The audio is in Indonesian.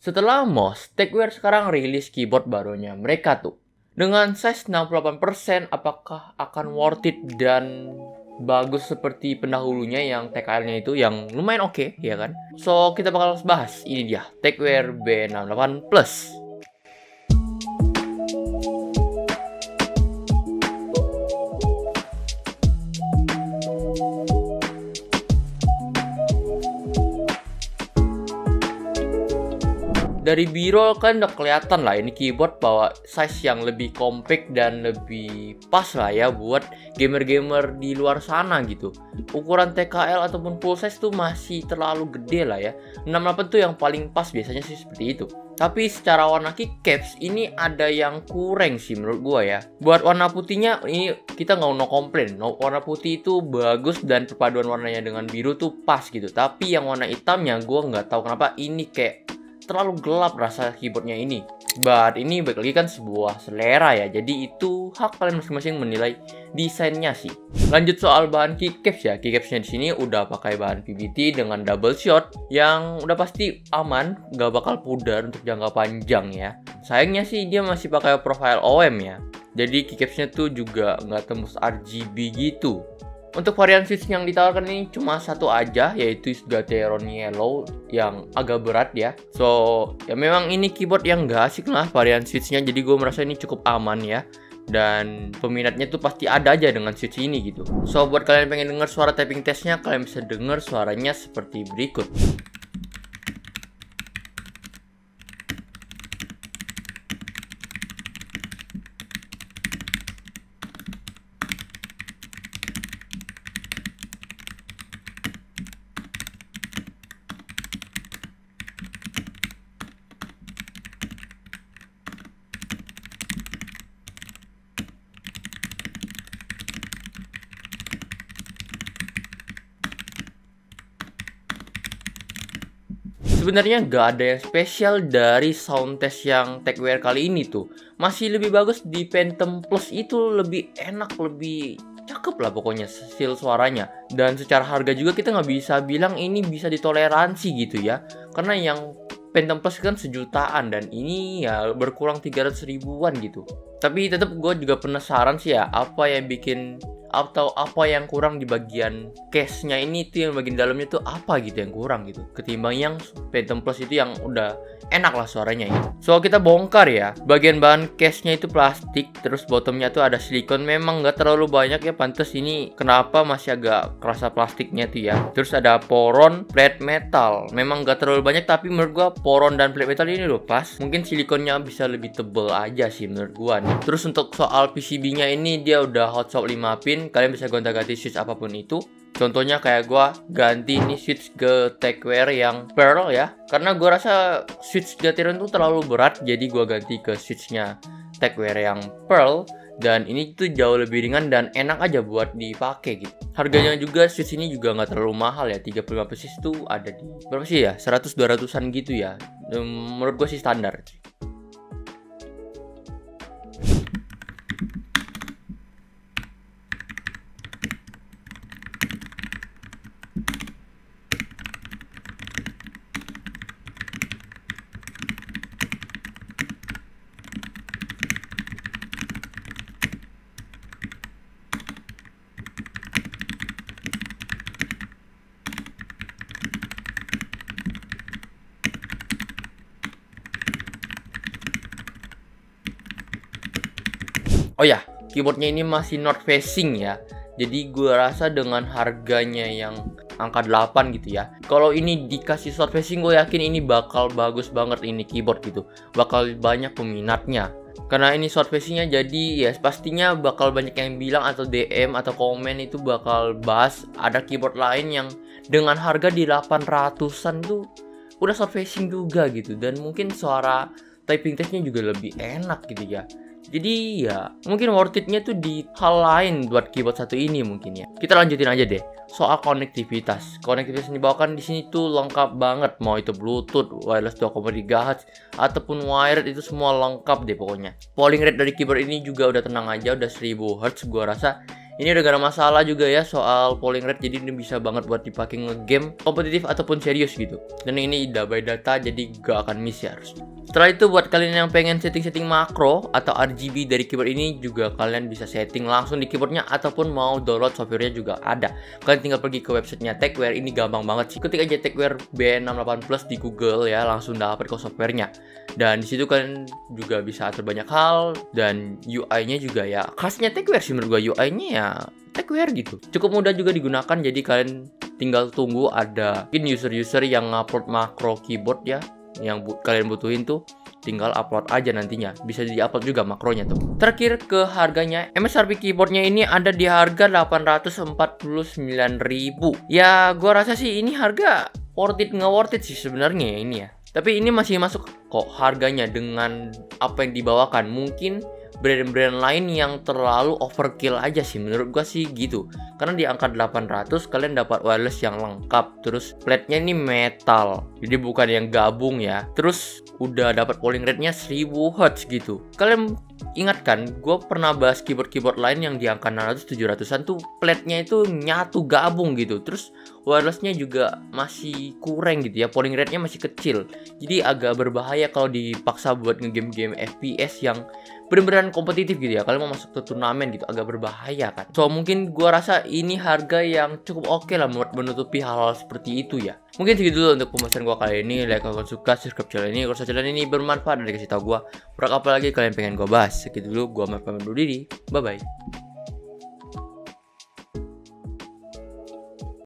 Setelah mouse, Techwear sekarang rilis keyboard barunya mereka tuh. Dengan size 68%, apakah akan worth it dan bagus seperti pendahulunya yang TKL-nya itu yang lumayan oke, ya kan? So, kita bakal bahas. Ini dia, Techwear B68 Plus. Dari B-roll kan udah kelihatan lah ini keyboard bawa size yang lebih compact dan lebih pas lah ya buat gamer-gamer di luar sana gitu. Ukuran TKL ataupun full size tuh masih terlalu gede lah ya. 68 tuh yang paling pas biasanya sih seperti itu. Tapi secara warna keycaps ini ada yang kurang sih menurut gua ya. Buat warna putihnya ini kita nggak no komplain. Warna putih itu bagus dan perpaduan warnanya dengan biru tuh pas gitu. Tapi yang warna hitamnya gua nggak tahu kenapa ini kayak terlalu gelap rasa keyboardnya ini. But ini balik lagi kan sebuah selera ya. Jadi itu hak kalian masing-masing menilai desainnya sih. Lanjut soal bahan keycaps ya. Keycapsnya di sini udah pakai bahan PBT dengan double shot yang udah pasti aman, gak bakal pudar untuk jangka panjang ya. Sayangnya sih dia masih pakai profile OM ya. Jadi keycapsnya tuh juga nggak tembus RGB gitu. Untuk varian switch yang ditawarkan ini cuma satu aja, yaitu Gateron Yellow yang agak berat ya. So, ya memang ini keyboard yang gak asik lah varian switchnya, jadi gue merasa ini cukup aman ya. Dan peminatnya tuh pasti ada aja dengan switch ini gitu. So, buat kalian pengen denger suara tapping testnya, kalian bisa denger suaranya seperti berikut. Sebenarnya gak ada yang spesial dari sound test yang Techwear kali ini tuh. Masih lebih bagus di Phantom Plus itu, lebih enak, lebih cakep lah pokoknya feel suaranya. Dan secara harga juga kita nggak bisa bilang ini bisa ditoleransi gitu ya. Karena yang Phantom Plus kan sejutaan dan ini ya berkurang 300 ribuan gitu. Tapi tetap gue juga penasaran sih ya, apa yang bikin atau apa yang kurang di bagian case-nya ini tuh, yang bagian dalamnya tuh apa gitu yang kurang gitu ketimbang yang Phantom Plus itu yang udah enak lah suaranya ya. So kita bongkar ya, bagian bahan case-nya itu plastik, terus bottomnya tuh ada silikon, memang nggak terlalu banyak ya, pantes ini kenapa masih agak kerasa plastiknya tuh ya. Terus ada poron plate metal, memang nggak terlalu banyak tapi menurut gua poron dan plate metal ini loh pas, mungkin silikonnya bisa lebih tebel aja sih menurut gua nih. Terus untuk soal PCB-nya ini dia udah hot swap 5 pin, kalian bisa gonta-ganti switch apapun itu. Contohnya kayak gua ganti nih switch ke Techwear yang Pearl ya, karena gua rasa switch Gateron tuh terlalu berat, jadi gua ganti ke switchnya Techwear yang Pearl. Dan ini tuh jauh lebih ringan dan enak aja buat dipakai gitu. Harganya juga switch ini juga nggak terlalu mahal ya, 35 pieces tuh ada di berapa sih ya, 100-200an gitu ya. Menurut gua sih standar. Oh ya, keyboardnya ini masih north facing ya. Jadi gue rasa dengan harganya yang angka 8 gitu ya, kalau ini dikasih south facing, gue yakin ini bakal bagus banget ini keyboard gitu. Bakal banyak peminatnya. Karena ini south facingnya, jadi ya pastinya bakal banyak yang bilang atau DM atau komen itu bakal bahas ada keyboard lain yang dengan harga di 800-an tuh udah south facing juga gitu. Dan mungkin suara typing testnya juga lebih enak gitu ya. Jadi ya mungkin worth it-nya tuh di hal lain buat keyboard satu ini mungkin ya. Kita lanjutin aja deh soal konektivitas. Konektivitas yang dibawakan di sini tuh lengkap banget, mau itu Bluetooth, wireless 2,3 GHz ataupun wired, itu semua lengkap deh pokoknya. Polling rate dari keyboard ini juga udah tenang aja, udah 1000 Hz. Gua rasa Ini udah gak ada masalah juga ya soal polling rate, jadi ini bisa banget buat dipakai nge-game kompetitif ataupun serius gitu. Dan ini udah by data, jadi gak akan miss ya harusnya. Setelah itu buat kalian yang pengen setting-setting makro atau RGB dari keyboard ini juga kalian bisa setting langsung di keyboardnya, ataupun mau download softwarenya juga ada. Kalian tinggal pergi ke websitenya Techwear, ini gampang banget sih. Ketik aja Techwear B68 Plus di Google ya, langsung dapat ke softwarenya. Dan disitu kalian juga bisa atur banyak hal, dan UI-nya juga ya khasnya Techwear sih menurut gua. UI-nya ya Techwear gitu. Cukup mudah juga digunakan, jadi kalian tinggal tunggu ada mungkin user-user yang ngupload makro keyboard ya, yang kalian butuhin tuh tinggal upload aja nantinya. Bisa di-upload juga makronya tuh. Terakhir ke harganya, MSRP keyboardnya ini ada di harga 849.000. Ya gua rasa sih ini harga worth it nggak worth it sih sebenarnya ini ya. Tapi ini masih masuk kok harganya dengan apa yang dibawakan. Mungkin brand-brand lain yang terlalu overkill aja sih menurut gua sih gitu. Karena di angka 800 kalian dapat wireless yang lengkap, terus plate-nya ini metal, jadi bukan yang gabung ya. Terus udah dapat polling rate-nya 1000 Hz gitu. Kalian ingat kan, gue pernah bahas keyboard-keyboard lain yang di angka 600-700an tuh plate-nya itu nyatu gabung gitu. Terus wireless-nya juga masih kurang gitu ya, polling rate-nya masih kecil. Jadi agak berbahaya kalau dipaksa buat nge-game-game FPS yang bener-beneran kompetitif gitu ya. Kalian mau masuk ke turnamen gitu, agak berbahaya kan. So mungkin gua rasa ini harga yang cukup oke lah buat menutupi hal-hal seperti itu ya. Mungkin segitu dulu untuk pembahasan gua kali ini. Like kalau kalian suka, subscribe channel ini kalau channel ini bermanfaat dan dikasih tahu gua produk apa lagi kalian pengen gua bahas. Segitu dulu, gua pamit dulu diri. Bye bye.